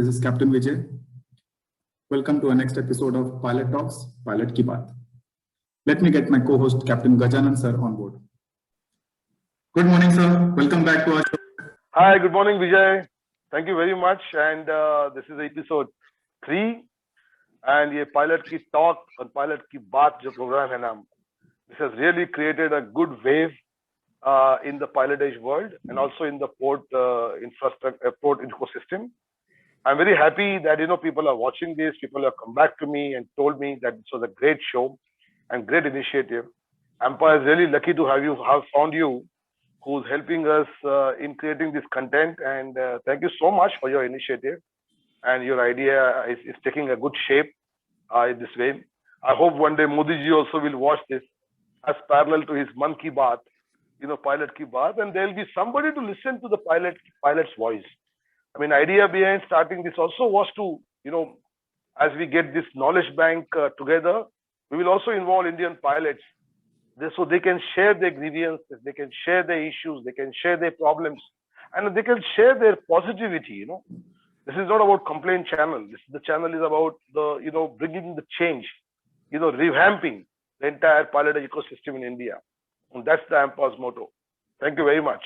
this is Captain Vijay. Welcome to our next episode of Pilot Talks, Pilot Ki Baat. Let me get my co-host Capt.Gajanan sir on board. Good morning, sir. Welcome back to our show. Hi, good morning, Vijay. Thank you very much. And this is episode 3. And ये Pilot Ki Talk और Pilot Ki Baat जो program है ना, this has really created a good wave in the pilotage world and also in the port infrastructure, port ecosystem. I'm very happy that people are watching this. People have come back to me and told me that it was a great show and great initiative. AIMPA is really lucky to have found you, who's helping us in creating this content. And thank you so much for your initiative, and your idea is taking a good shape in this way. I hope one day Modi ji also will watch this as parallel to his Man Ki Baat, Pilot Ki Baat, and there'll be somebody to listen to the pilot's voice. I mean, idea behind starting this also was to, as we get this knowledge bank together, we will also involve Indian pilots so they can share their grievances, they can share their issues, they can share their problems, and they can share their positivity. This is not about complaint channel. The channel is about the, bringing the change, revamping the entire pilot ecosystem in India. And that's the AIMPA's motto. Thank you very much.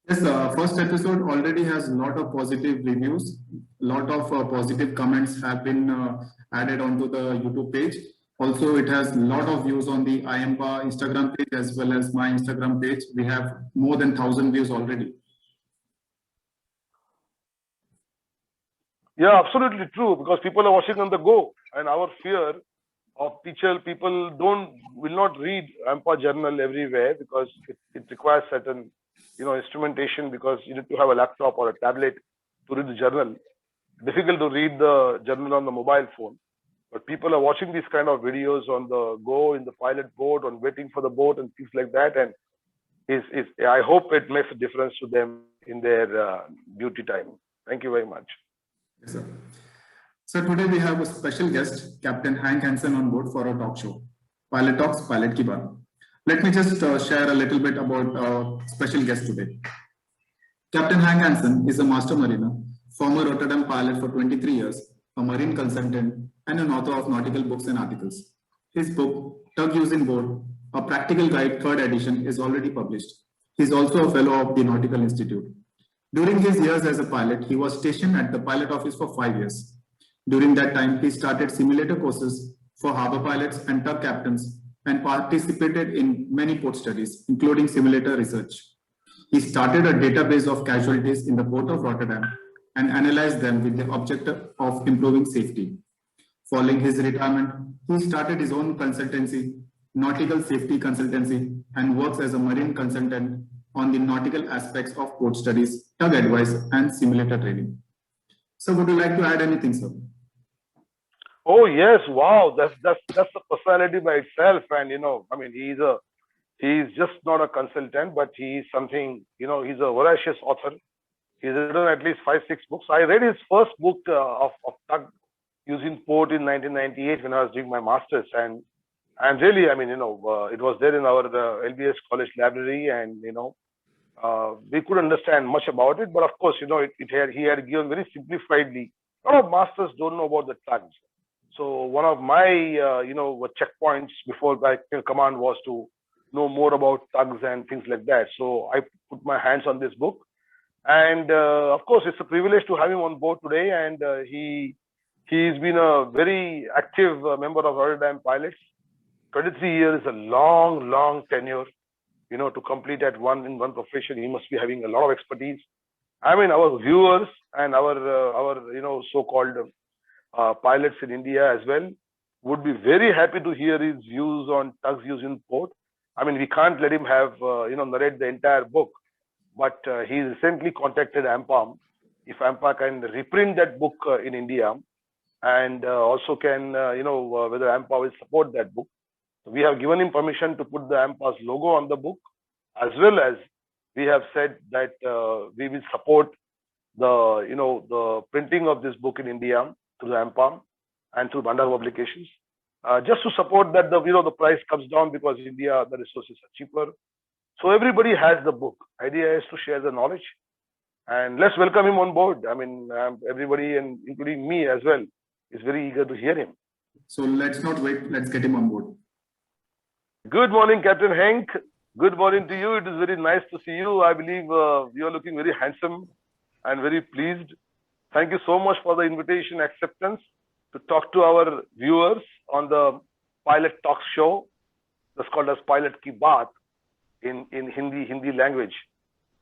Yes, first episode already has a lot of positive reviews. A lot of positive comments have been added onto the YouTube page. Also, it has a lot of views on the AIMPA Instagram page as well as my Instagram page. We have more than 1,000 views already. Yeah, absolutely true, because people are watching on the go, and our fear of people will not read AIMPA journal everywhere because it requires certain instrumentation, because you need to have a laptop or a tablet to read the journal. Difficult to read the journal on the mobile phone, but people are watching these kind of videos on the go, in the pilot boat, on waiting for the boat and things like that, and I hope it makes a difference to them in their duty time. Thank you very much. Yes, sir. So today we have a special guest, Captain Henk Hensen, on board for our talk show, Pilot Talks, Pilot Ki Baat. Let me just share a little bit about our special guest today. Captain Henk Hensen is a master mariner, former Rotterdam pilot for 23 years, a marine consultant, and an author of nautical books and articles. His book, Tug Using Board, a practical guide, 3rd edition, is already published. He is also a fellow of the Nautical Institute. During his years as a pilot, he was stationed at the pilot office for 5 years. During that time, he started simulator courses for harbor pilots and tug captains and participated in many port studies, including simulator research. He started a database of casualties in the port of Rotterdam and analyzed them with the objective of improving safety. Following his retirement, he started his own consultancy, Nautical Safety Consultancy, and works as a marine consultant on the nautical aspects of port studies, tug advice, and simulator training. So would you like to add anything, sir? Oh yes, wow, that's a personality by itself, and I mean, he's just not a consultant, but he's something, he's a voracious author. He's written at least 5-6 books. I read his first book of tug using port in 1998 when I was doing my master's, and really, I mean, it was there in our LBS college library, and we couldn't understand much about it, but of course, he had given very simplifiedly. A lot of masters don't know about the tugs. So one of my, checkpoints before my command was to know more about tugs and things like that. So I put my hands on this book, and of course, it's a privilege to have him on board today. And he's been a very active member of Rotterdam Pilots. 23 years is a long tenure. To complete in one profession, he must be having a lot of expertise. I mean, our viewers and our so-called pilots in India as well would be very happy to hear his views on tugs used in port. I mean, we can't let him have narrate the entire book, but he recently contacted AIMPA if AIMPA can reprint that book in India, and also can whether AIMPA will support that book. So we have given him permission to put the AIMPA's logo on the book, as well as we have said that we will support the printing of this book in India through the AIMPA and through Bandar publications, just to support that the price comes down, because in India the resources are cheaper. So everybody has the book. Idea is to share the knowledge, And let's welcome him on board. I mean, everybody, and including me as well, is very eager to hear him. So let's not wait. Let's get him on board. Good morning, Captain Henk. Good morning to you. It is very nice to see you. I believe you are looking very handsome and very pleased. Thank you so much for the invitation acceptance to talk to our viewers on the Pilot Talk show. That's called as Pilot Ki Baat in Hindi language.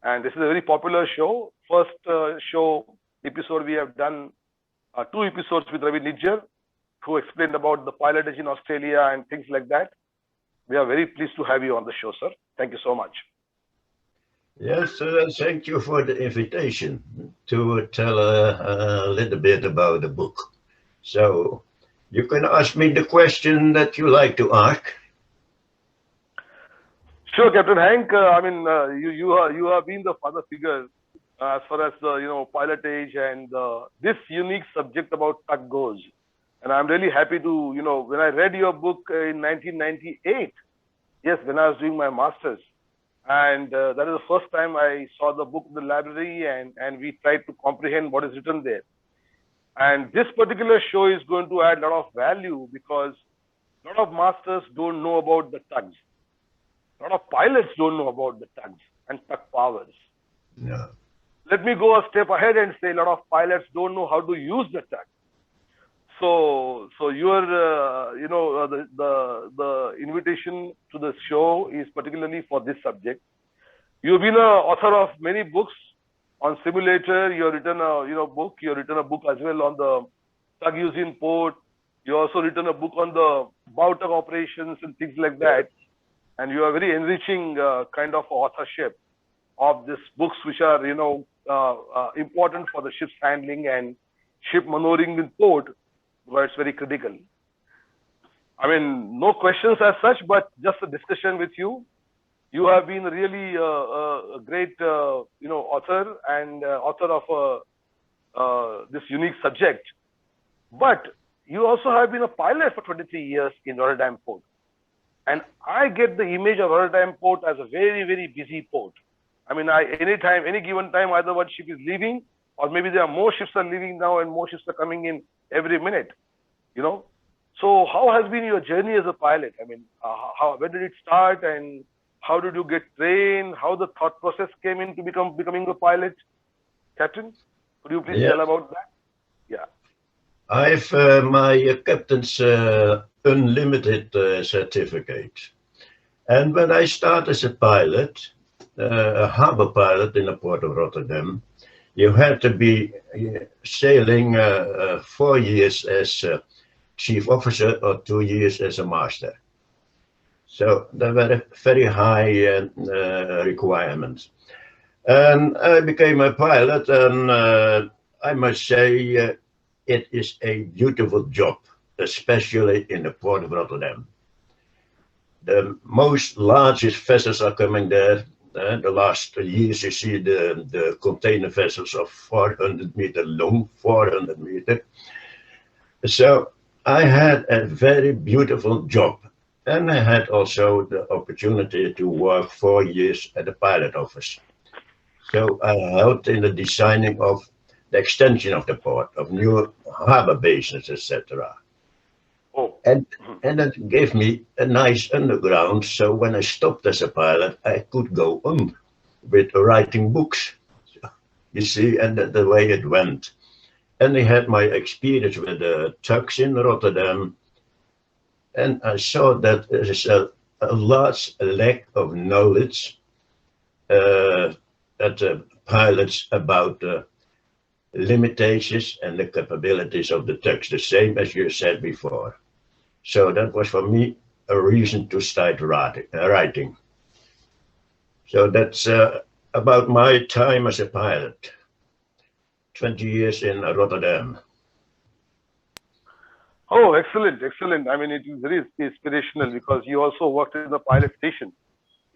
And this is a very popular show. First show episode we have done 2 episodes with Ravi Nijjar, who explained about the pilotage in Australia and things like that. We are very pleased to have you on the show, sir. Thank you so much. Yes, thank you for the invitation to tell a little bit about the book. So you can ask me the question that you like to ask. Sure, Captain Henk. I mean, you have been the father figure as far as pilotage and this unique subject about tug goes. And I'm really happy to, when I read your book in 1998, yes, when I was doing my master's, and that is the first time I saw the book in the library, and we tried to comprehend what is written there. And this particular show is going to add a lot of value because a lot of masters don't know about the tugs. A lot of pilots don't know about the tugs and tug powers. Yeah. Let me go a step ahead and say a lot of pilots don't know how to use the tug. So your, the invitation to the show is particularly for this subject. You've been an author of many books on simulator. You've written a book. You've written a book as well on the tug use in port. You also written a book on the bow tug operations and things like that. And you are very enriching kind of authorship of these books, which are important for the ship's handling and ship maneuvering in port, where it's very critical. I mean, no questions as such, but just a discussion with you. You have been really a great, author and author of this unique subject. But you also have been a pilot for 23 years in Rotterdam Port. And I get the image of Rotterdam Port as a very, very busy port. I mean, any given time, either one ship is leaving, or maybe there are more ships are leaving now and more ships are coming in every minute, So how has been your journey as a pilot? I mean, when did it start, and how did you get trained? How the thought process came into becoming a pilot? Captain, could you please tell about that? Yeah. I've my captain's unlimited certificate. And when I started as a pilot, a harbor pilot in the port of Rotterdam, you had to be sailing 4 years as chief officer or 2 years as a master. So there were very high requirements. And I became a pilot, and I must say it is a beautiful job, especially in the port of Rotterdam. The most largest vessels are coming there. The last years you see the container vessels of 400 meter long, 400 meter. So I had a very beautiful job, and I had also the opportunity to work 4 years at the pilot office. So I helped in the designing of the extension of the port, of new harbor basins, etc. Oh. And that gave me a nice underground. So when I stopped as a pilot, I could go on with writing books. So, you see, and the way it went. And I had my experience with the tugs in Rotterdam. And I saw that there is a large lack of knowledge at pilots about the limitations and the capabilities of the tugs, the same as you said before. So that was for me a reason to start writing. So that's about my time as a pilot. 20 years in Rotterdam. Oh, excellent, excellent. I mean, it is very inspirational because you also worked in the pilot station,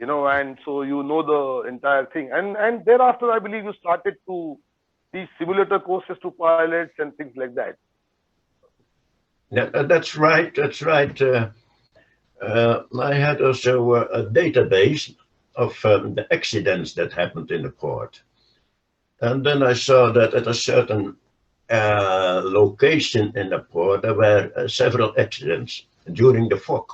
and so you know the entire thing. And thereafter, I believe you started to teach simulator courses to pilots and things like that. Yeah, that's right. That's right. I had also a database of the accidents that happened in the port. And then I saw that at a certain location in the port, there were several accidents during the fog.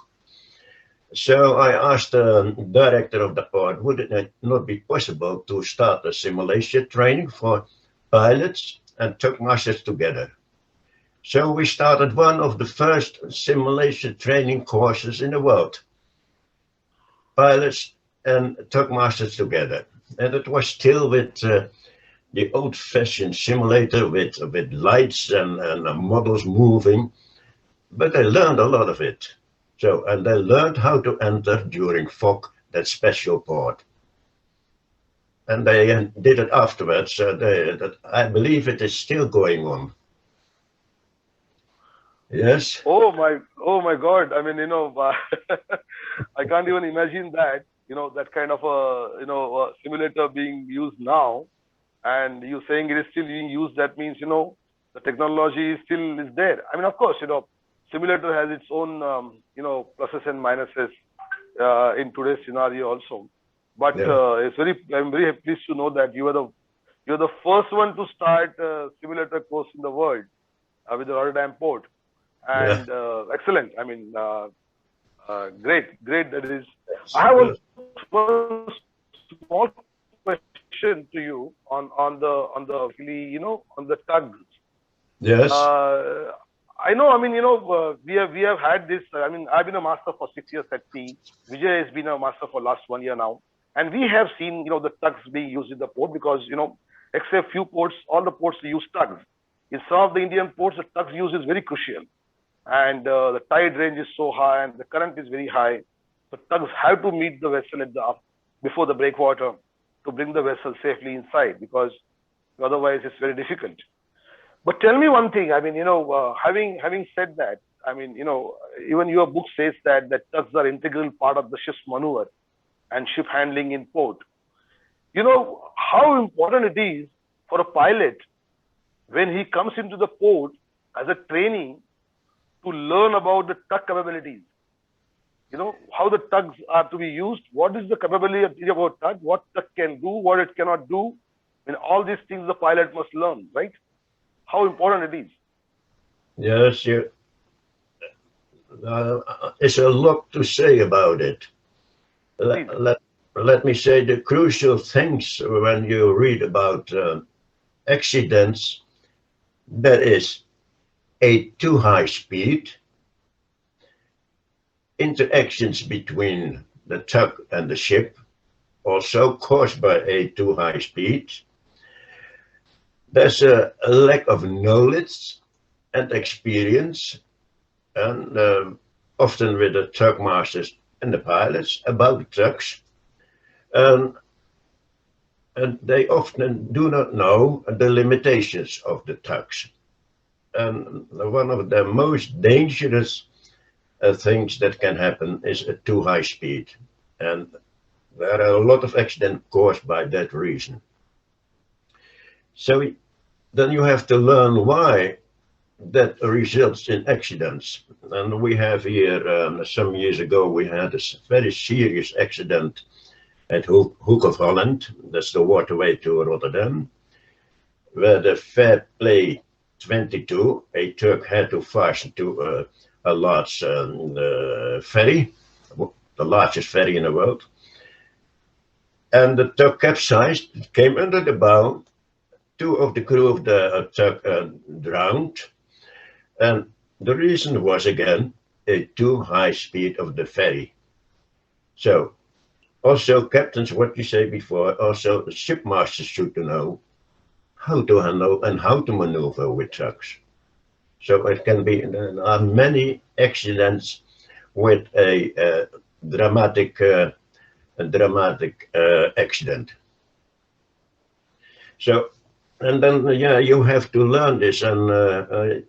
So I asked the director of the port, would it not be possible to start a simulation training for pilots and tug masters together? So we started one of the first simulation training courses in the world, pilots and tug masters together. And it was still with the old-fashioned simulator with lights and models moving, but they learned a lot of it. So, and they learned how to enter during fog, that special port. And they did it afterwards. I believe it is still going on. Yes. Oh my God! I mean, I can't even imagine that. That kind of a simulator being used now, and you saying it is still being used. That means the technology still is there. I mean, of course, simulator has its own pluses and minuses in today's scenario also. But Yeah. I'm very pleased to know that you're the first one to start simulator course in the world with the Rotterdam port. And excellent. I mean, great that is. I have one small question to you on the tugs. Yes. I know. I mean, we have had this. I mean, I've been a master for 6 years at sea. Vijay has been a master for last 1 year now, and we have seen the tugs being used in the port because except few ports, all the ports use tugs. In some of the Indian ports, the tugs use is very crucial. And the tide range is so high and the current is very high. So tugs have to meet the vessel before the breakwater to bring the vessel safely inside, because otherwise it's very difficult. But tell me one thing. I mean, having said that, I mean, even your book says that tugs are integral part of the ship's maneuver and ship handling in port. How important it is for a pilot when he comes into the port as a trainee to learn about the tug capabilities. How the tugs are to be used, what is the capability of a tug, what tug can do, what it cannot do. All these things the pilot must learn, right? How important it is. Yes, there's a lot to say about it. Let me say the crucial things when you read about accidents, that is a too high speed, interactions between the tug and the ship, also caused by a too high speed. There's a lack of knowledge and experience, and often with the tug masters and the pilots about the tugs. And they often do not know the limitations of the tugs. And one of the most dangerous things that can happen is a too high speed. And there are a lot of accidents caused by that reason. So then you have to learn why that results in accidents. And we have here, some years ago, we had a very serious accident at Hoek of Holland. That's the waterway to Rotterdam, where the Fair Play 22, a tug had to fasten to a large ferry, the largest ferry in the world. And the tug capsized, came under the bow. 2 of the crew of the tug drowned. And the reason was, again, a too high speed of the ferry. So, also captains, what you say before, also the shipmasters should know how to handle and how to maneuver with tugs. So it can be, there are many accidents with a dramatic accident. So, and then, you have to learn this. And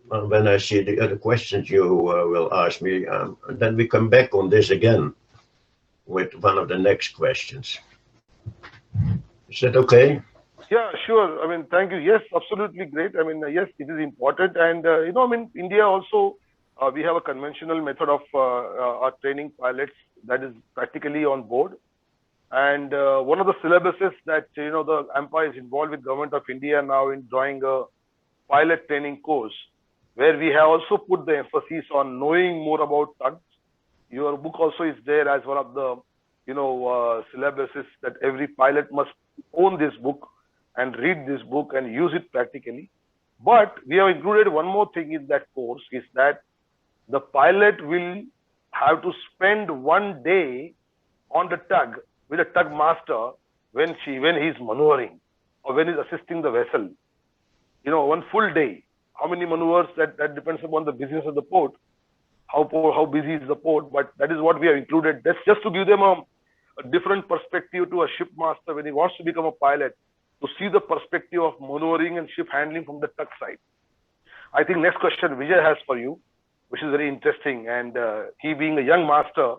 when I see the other questions you will ask me, then we come back on this again with one of the next questions. Is that okay? Yeah, sure. I mean, thank you. Yes, absolutely great. I mean, yes, it is important. And, India also, we have a conventional method of training pilots that is practically on board. And one of the syllabuses that the AIMPA is involved with Government of India now in drawing a pilot training course, where we have also put the emphasis on knowing more about tugs. Your book also is there as one of the syllabuses that every pilot must own this book and read this book and use it practically. But we have included one more thing in that course, is that the pilot will have to spend one day on the tug with a tug master when he is maneuvering or when he's assisting the vessel. One full day. How many maneuvers, that depends upon the business of the port, how busy is the port, but that is what we have included. That's just to give them a different perspective to a ship master when he wants to become a pilot, to see the perspective of maneuvering and ship handling from the tug side. I think next question Vijay has for you, which is very interesting, and he being a young master,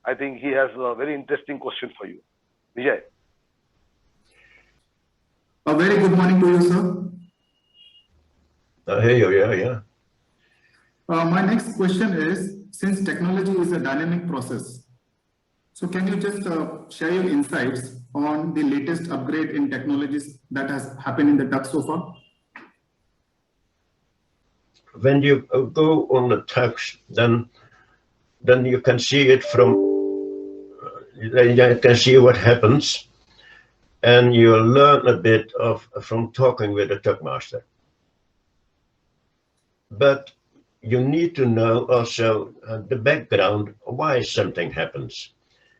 I think he has a very interesting question for you. Vijay. A very good morning to you, sir. I hear you, yeah. My next question is, since technology is a dynamic process, so can you just share your insights on the latest upgrade in technologies that has happened in the tug so far? When you go on the tugs, then you can see it from, you can see what happens, and you learn a bit from talking with the tug master. But you need to know also the background, why something happens.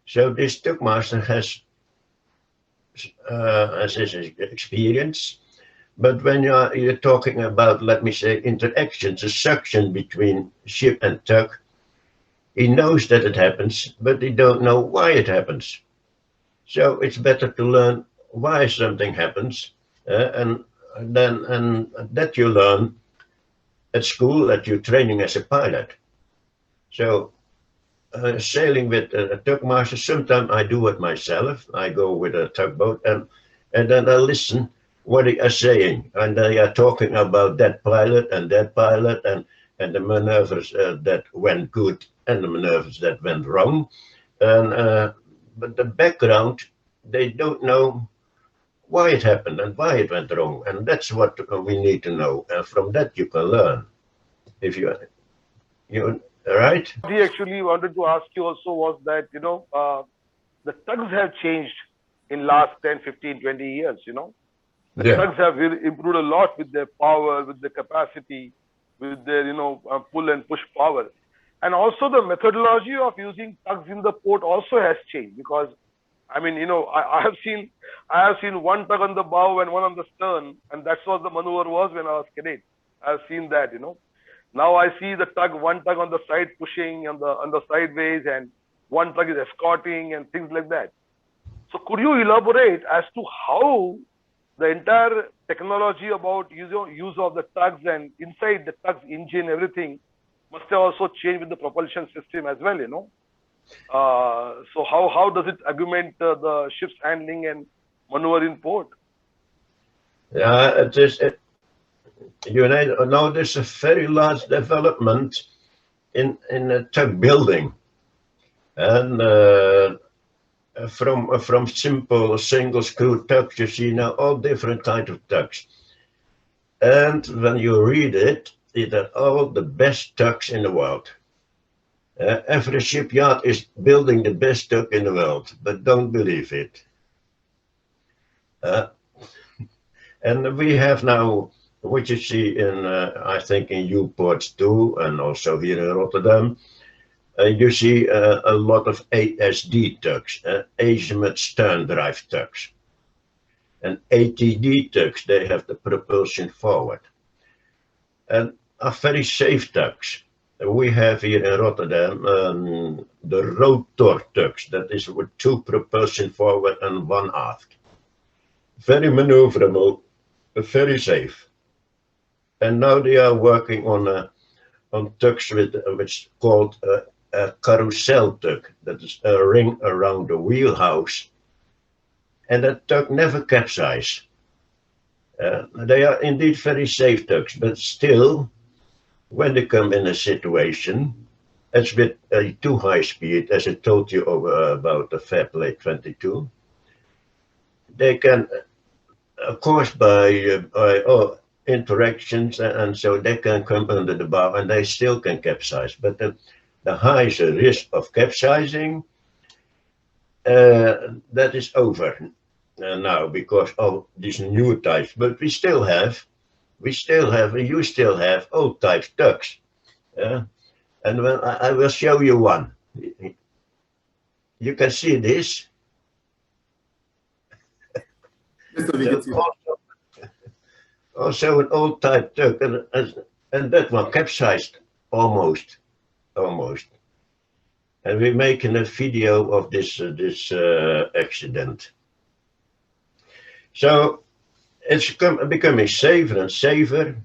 So this tug master has his experience, but when you're talking about, let me say, interactions, a suction between ship and tug, he knows that it happens, but he don't know why it happens. So it's better to learn why something happens, and that you learn at school, that you're training as a pilot. So sailing with a tug master, sometimes I do it myself. I go with a tugboat and then I listen what they are saying, and they are talking about that pilot and the maneuvers that went good and the maneuvers that went wrong. And but the background, they don't know why it happened and why it went wrong, and that's what we need to know. And from that you can learn. If you right? He actually wanted to ask you also was that the tugs have changed in last 10, 15, 20 years. The tugs have really improved a lot with their power, with their capacity, with their pull and push power, and also the methodology of using tugs in the port also has changed, because I mean, I have seen one tug on the bow and one on the stern, and that's what the maneuver was when I was cadet. I have seen that, Now I see one tug on the side pushing on the sideways, and one tug is escorting and things like that. So could you elaborate as to how the entire technology about use of the tugs and inside the tug's engine, everything must have also changed with the propulsion system as well, So how does it augment the ship's handling and maneuver in port? Yeah, now there's a very large development in tug building, and from simple single screw tugs, you see now all different kinds of tugs. And when you read it, it are all the best tugs in the world. Every shipyard is building the best tug in the world, but don't believe it. And we have now, what you see in, I think in U-ports too, and also here in Rotterdam, you see a lot of ASD tugs, azimuth stern drive tugs. And ATD tugs, they have the propulsion forward. And are very safe tugs. We have here in Rotterdam the rotor tugs, that is with 2 propulsion forward and 1 aft. Very maneuverable, very safe. And now they are working on tugs which called a carousel tug, that is a ring around the wheelhouse, and that tug never capsize. They are indeed very safe tugs, but still, when they come in a situation, it's with too high speed, as I told you about the Fairplay 22. They can, of course, by interactions, and so they can come under the bow and they still can capsize. But the higher risk of capsizing, that is over now because of these new types. But you still have old type tugs. And when I will show you one. You can see this. Also an old type tug, and that one capsized almost. And we're making a video of this accident. So it's becoming safer and safer,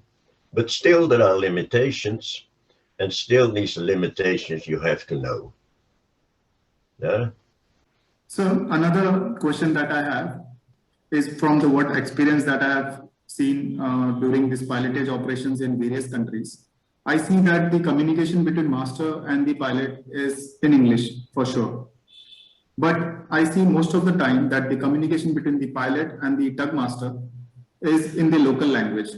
but still there are limitations, and still these limitations you have to know. Yeah. So another question that I have is from the what experience that I have seen during this pilotage operations in various countries. I see that the communication between master and the pilot is in English for sure. But I see most of the time that the communication between the pilot and the tug master is in the local language.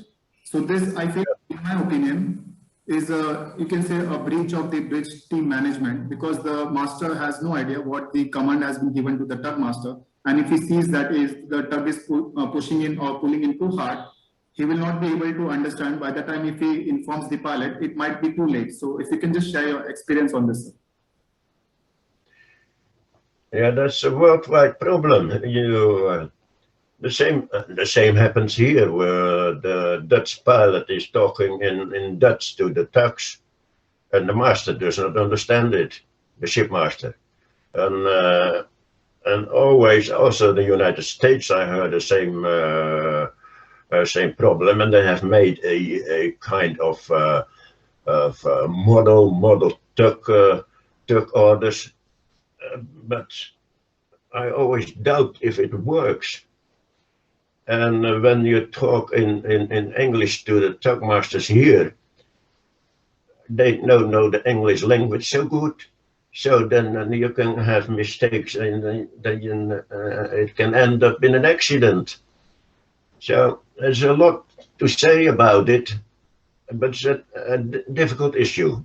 So this, I feel, in my opinion, is you can say a breach of the bridge team management, because the master has no idea what the command has been given to the tug master. And if he sees that the tug is pushing in or pulling in too hard, he will not be able to understand. By the time if he informs the pilot, it might be too late. So if you can just share your experience on this. Yeah, that's a worldwide problem. The same happens here, where the Dutch pilot is talking in Dutch to the tugs, and the master does not understand it, the shipmaster. And always, also the United States, I heard the same problem, and they have made a kind of model tug orders, but I always doubt if it works. And when you talk in English to the tug masters here, they don't know the English language so good. So then you can have mistakes, and then it can end up in an accident. So there's a lot to say about it, but it's a difficult issue.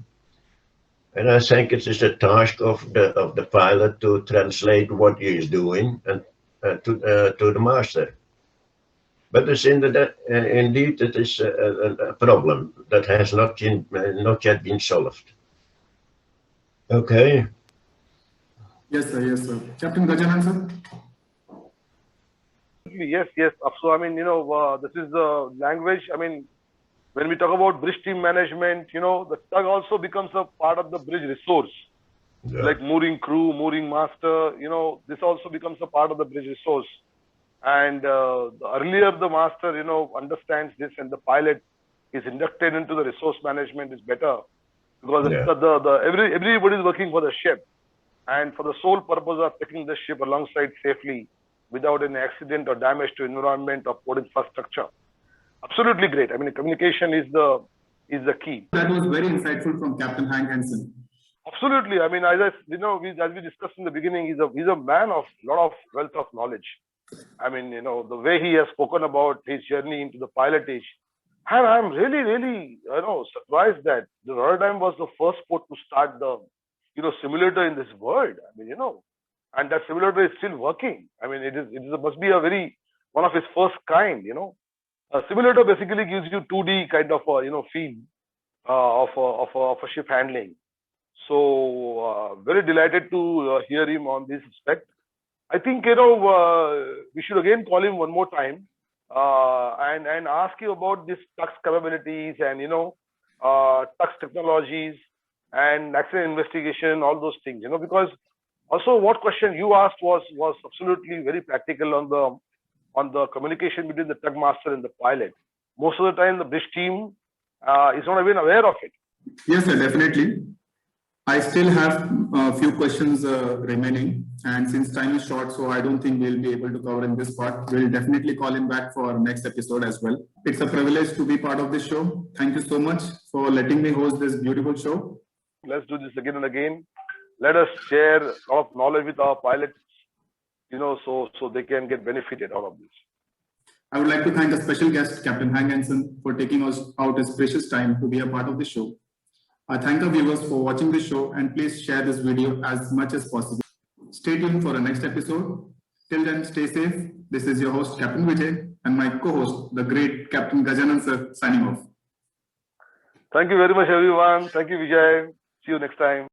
And I think it is the task of the pilot to translate what he is doing and to the master. But it's indeed it is a problem that has not yet been solved. Okay. Yes, sir. Yes, sir. Captain Gajanan, sir. Yes. So I mean, this is the language. I mean, when we talk about bridge team management, the tug also becomes a part of the bridge resource. Yeah. Like mooring crew, mooring master, this also becomes a part of the bridge resource. And earlier the master, understands this, and the pilot is inducted into the resource management is better, because everybody is working for the ship, and for the sole purpose of taking the ship alongside safely without any accident or damage to environment or port infrastructure. Absolutely great. I mean, communication is the key. That was very insightful from Captain Hensen. Absolutely. I mean, as we discussed in the beginning, he's a man of a lot of wealth of knowledge. I mean, the way he has spoken about his journey into the pilotage, and I'm really, surprised that the Rotterdam was the first port to start the, simulator in this world. I mean, and that simulator is still working. I mean, it must be one of its first kind. A simulator basically gives you 2D kind of feel of a ship handling. So very delighted to hear him on this aspect. I think we should again call him one more time and ask you about this tux capabilities and tux technologies and accident investigation, all those things. Because also what question you asked was absolutely very practical on the communication between the tug master and the pilot. Most of the time, the bridge team is not even aware of it. Yes, sir, definitely. I still have a few questions remaining, and since time is short, so I don't think we'll be able to cover in this part. We'll definitely call him back for our next episode as well. It's a privilege to be part of this show. Thank you so much for letting me host this beautiful show. Let's do this again and again. Let us share a lot of knowledge with our pilots, so they can get benefited out of this. I would like to thank a special guest, Captain Hensen, for taking us out his precious time to be a part of the show. I thank our viewers for watching the show, and please share this video as much as possible. Stay tuned for the next episode. Till then, stay safe. This is your host, Captain Vijay, and my co-host, the great Captain Gajanan sir, signing off. Thank you very much, everyone. Thank you, Vijay. See you next time.